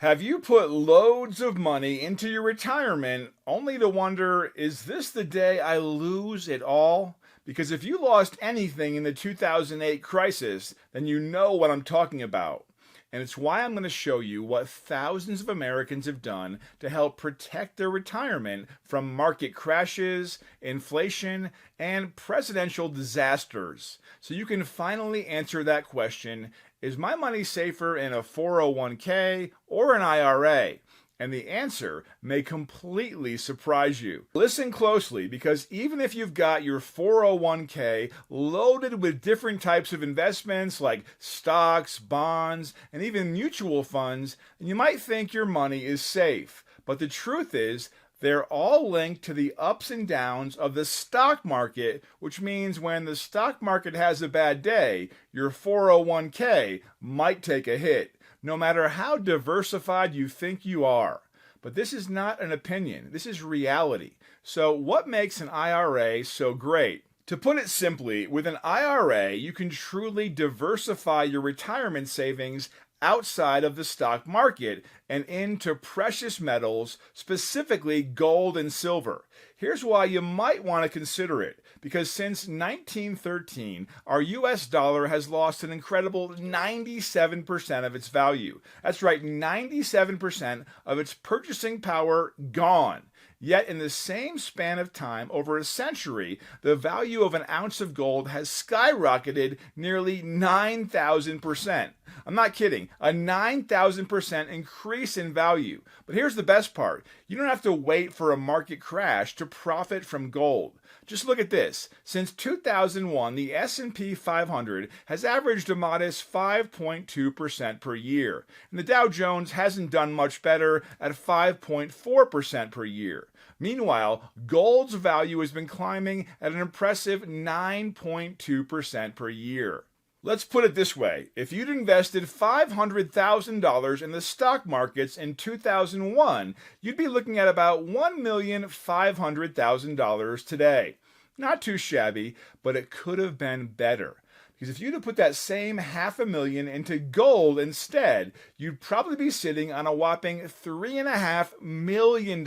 Have you put loads of money into your retirement only to wonder, is this the day I lose it all? Because if you lost anything in the 2008 crisis, then you know what I'm talking about. And it's why I'm going to show you what thousands of Americans have done to help protect their retirement from market crashes, inflation, and presidential disasters. So you can finally answer that question, is my money safer in a 401k or an IRA? And the answer may completely surprise you. Listen closely, because even if you've got your 401k loaded with different types of investments like stocks, bonds, and even mutual funds, you might think your money is safe. But the truth is, they're all linked to the ups and downs of the stock market, which means when the stock market has a bad day, your 401k might take a hit, no matter how diversified you think you are. But this is not an opinion, this is reality. So what makes an IRA so great? To put it simply, with an IRA, you can truly diversify your retirement savings outside of the stock market and into precious metals, specifically gold and silver. Here's why you might want to consider it. Because since 1913, our US dollar has lost an incredible 97% of its value. That's right, 97% of its purchasing power gone. Yet in the same span of time, over a century, the value of an ounce of gold has skyrocketed nearly 9,000%. I'm not kidding, a 9,000% increase in value. But here's the best part. You don't have to wait for a market crash to profit from gold. Just look at this. Since 2001, the S&P 500 has averaged a modest 5.2% per year, and the Dow Jones hasn't done much better at 5.4% per year. Meanwhile, gold's value has been climbing at an impressive 9.2% per year. Let's put it this way. If you'd invested $500,000 in the stock markets in 2001, you'd be looking at about $1,500,000 today. Not too shabby, but it could have been better. Because if you'd have put that same $500,000 into gold instead, you'd probably be sitting on a whopping $3.5 million,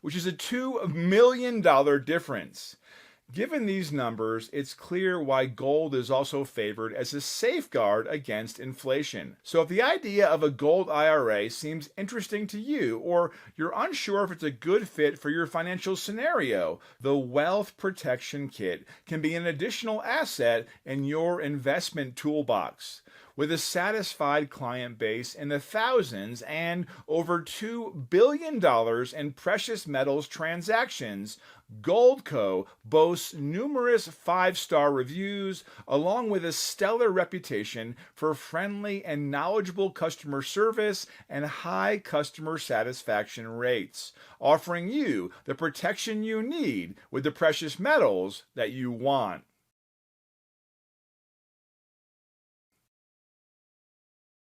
which is a $2 million difference. Given these numbers, it's clear why gold is also favored as a safeguard against inflation. So if the idea of a gold IRA seems interesting to you, or you're unsure if it's a good fit for your financial scenario, the Wealth Protection Kit can be an additional asset in your investment toolbox. With a satisfied client base in the thousands and over $2 billion in precious metals transactions, Goldco boasts numerous 5-star reviews, along with a stellar reputation for friendly and knowledgeable customer service and high customer satisfaction rates, offering you the protection you need with the precious metals that you want.